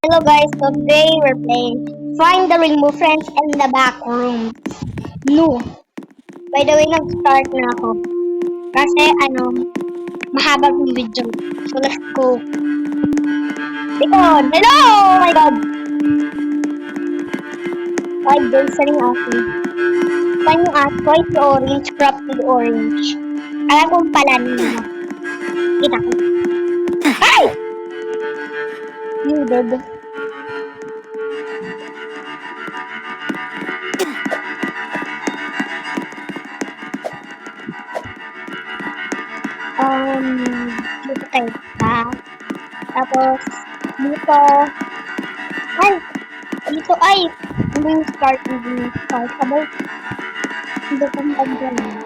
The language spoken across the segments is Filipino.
Hello guys, today we're playing Find the Rainbow Friends in the Back Room. No. By the way, nag-start na ako. Kasi mahaba yung video. So let's go. Bicon! Hello! Oh my god! Ay, guys, saling ako. Find yung white to orange, crop to orange. Alam kong pala niya. Kita ko. Ay! You did. Dito tayo pa. Tapos, dito. Ay! Dito ay! Hindi yung start. Sabay. Hindi ko magandang.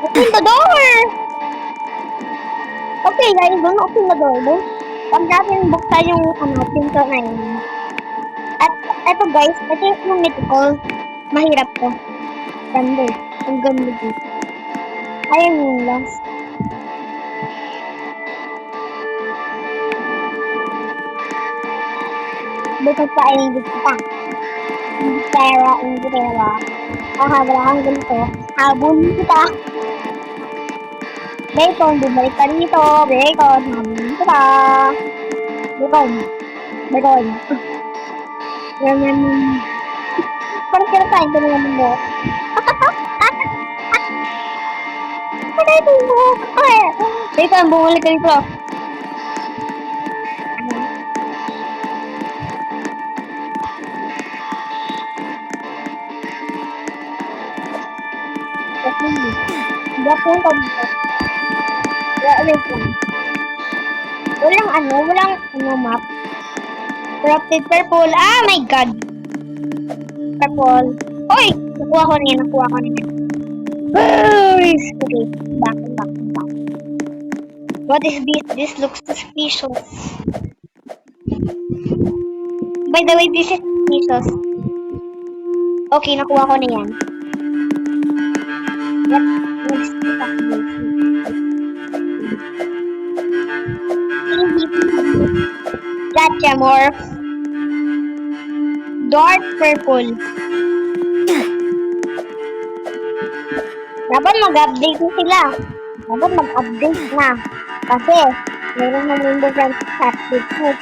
Open the door! Okay guys, don't open the door. Pag natin buksan yung pinto na yun. At eto guys, ito yung mythical. Mahirap to. Ganda. Ang ganda dito. Ayun yung last. Bukas pa ay hindi kita. Hindi pera. Wala kang ganito. Habol kita. Bacon, bumalik ka dito. Bacon, habol kita. Bacon. Yan. Parang kinakain ko naman mo. Bacon, bumalik ka dito. Gapon ka dito. Walang map. Corrupted purple. Ah, my god. Purple. Oy! Nakuha ko na yan. Okay. Back. What is this? This looks suspicious. By the way, this is suspicious. Okay, nakuha ko na yan. Let's Gotcha, more. Dark purple. Dapat mag-update na sila. Dapat mag-update na. Kasi, meron na Rainbow Friends update po.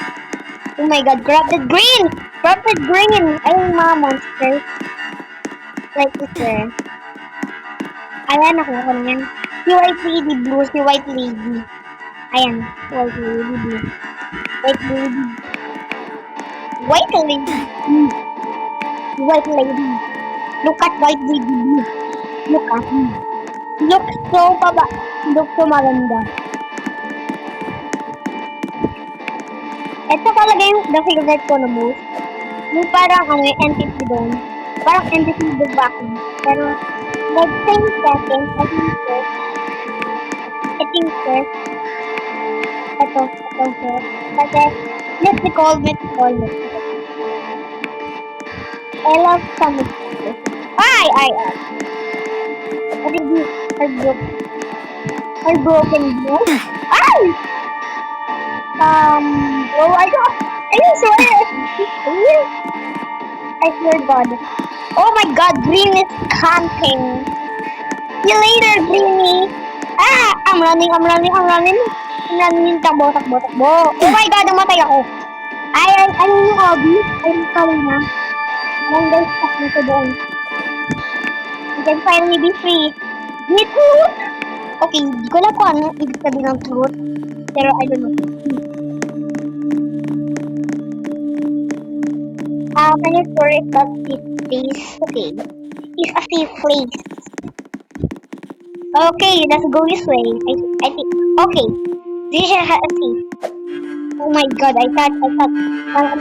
Oh my god, corrupted green! Ayun mga monsters. Like this there. Ayan, nakuha ko na yan. Si White Lady Blue, si White Lady. Ayan, White Lady Blue. White Lady. Look at White Lady Blue. Look at me. Look so maganda. Ito talaga yung the favorite ko na most. Yung parang entity doon. Parang entity the vacuum. Pero, like 10 seconds, I think first. Ito first. Kasi, mythical. I love some mythical. Ay! I think these are broken blue. Ay! Oh my god! I swear! I swear God. Oh my god, green is camping. See you later, Greenie. Ah! I'm running. Takbo. Oh my god, namatay ako. Ano yung hobby? Ayun pala na. Nang guys, stuck nito doon. You can finally be free. Me too! Okay, hindi ko lang kung ano ibig sabihin ng truth. Pero I don't know. Can you store it that this place? Okay. It's a safe place. Okay, let's go this way. I think. Okay. This is a safe. Oh my god, I thought. Parang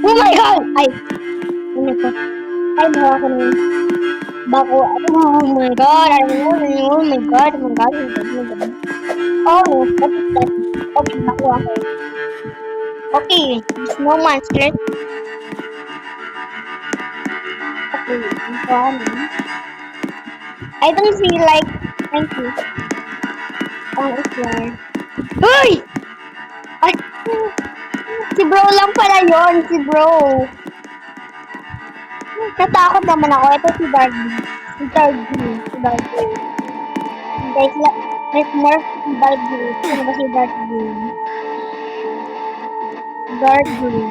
oh my god! Ay! Ano ko? Ay, bawa ko na yun. Oh my god! Oh my god! Oh no, what is that? Okay, nakuha ko. Okay, there's no monster. Okay, I don't feel like. Thank you. It's there. Hey! Ay, si bro lang pala yon, si bro. Natakot naman ako. Ito si Darby. Si Darby. Si Darby. Guys, let's nerf si Darby. Sino ba si Darby? Darby.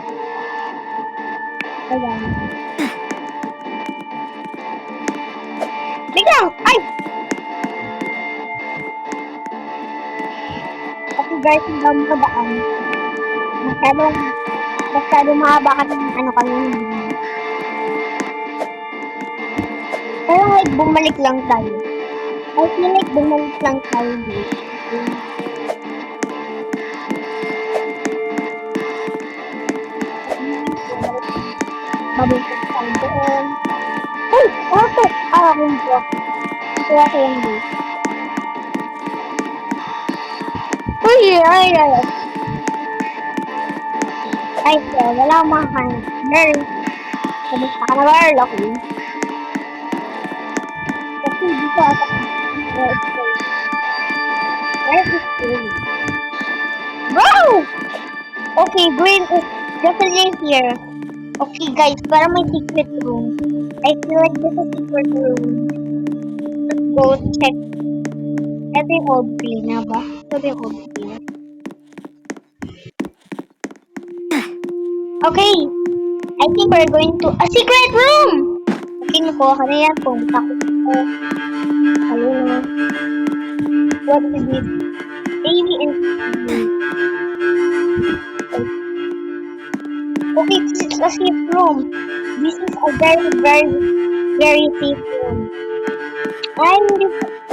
Ayan. Biglang! Ay! Kasi guys, hindi mo kadaan. Masyadong mahaba kasi ng ano kami. Pero like, bumalik lang tayo. I feel like bumalik lang tayo dito. Bumalik tayo doon. Uy! Ano to? Akong po. Ito ako yung dito. Uy! Ay! Ay, wala akong makakanap. Girl! Kamusta ka na, girl? Okay. Kasi dito ako. Where is green? Bro! Okay, green is definitely here. Okay, guys, para may secret room. I feel like this is a secret room. Let's go check. Ito yung old green na ba? Ito yung old green. Okay, I think we're going to a secret room! Okay, nakuha ka na yan. Pumunta ko dito. Ayun. What is this? AV and okay, this is a safe room. This is a very safe room. Ay,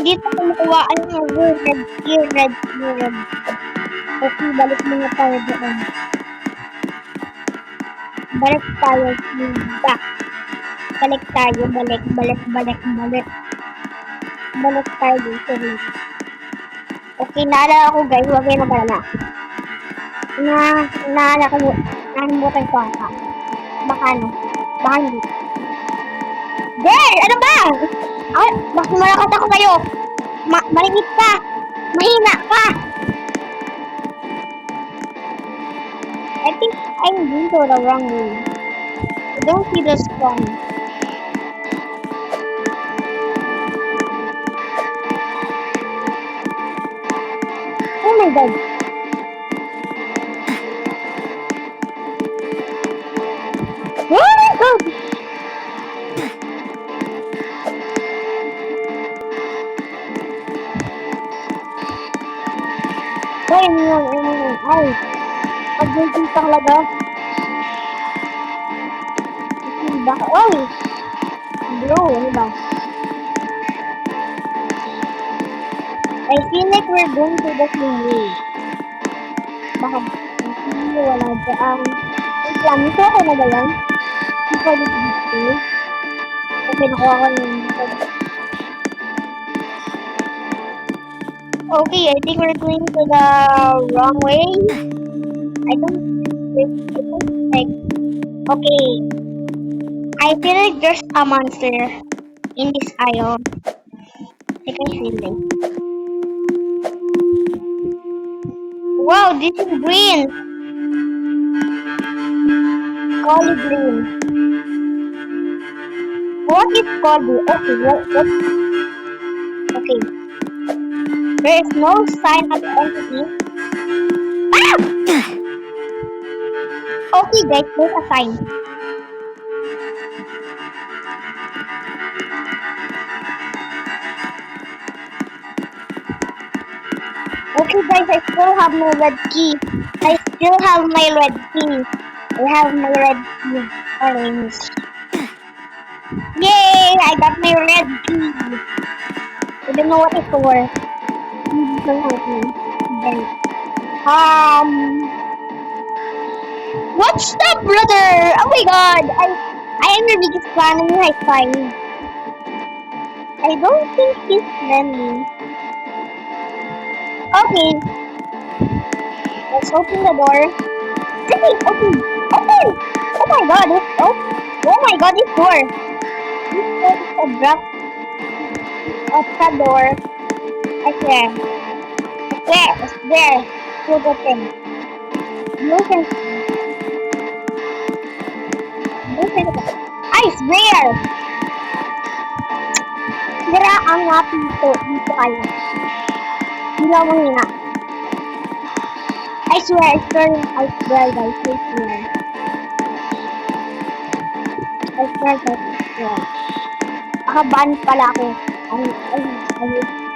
dito ko nakuha ang red here. Okay, balik muna tayo doon. Balik tayo. Back. Balik tayo. Balik. Balik tayo dito. Okay, naalala ko guys. Huwag kayo magalala. Nakalimutan ko ata. Baka ano? Baka hindi. Girl! Ano ba? Ay, baka malakas ako sa'yo. Malimit ka. Mahina ka. I think I'm into the wrong way. I don't see the spawn. Oh my god. Oh my god. Ay, ay. Pag-guilty talaga. Baka, oy! Bro, ano ba? I feel like we're going to the same way. Baka, hindi, wala dyan. Wait lang, ito ako na ba yan? Ito dito. Okay, nakuha ko na yun. Okay, I think we're going to the wrong way. I don't like. Okay. I feel like there's a monster in this aisle. I can feel it. Wow, this is green. Collie green. What is collie? Okay, what? Okay. There is no sign of the entity. Ah! Okay, guys, there's a sign. Okay, guys, I still have my red key. I have my red key. Orange. Yay! I got my red key. I don't know what it's for. Please don't hurt me. Then, what's up, brother? Oh my god! I am your biggest fan and high five. I don't think he's friendly. Okay. Let's open the door. Open! Oh my god, it's open. Oh my god, this door. This door is a drop. Open the door. It's there. It's there. Through the thing. Listen. Listen. I swear! Sira ang nga dito. Dito kayo. Hindi ako mahina. I swear, I swear, guys. I swear. I swear, guys. I swear. Nakaban pala ako. Ay,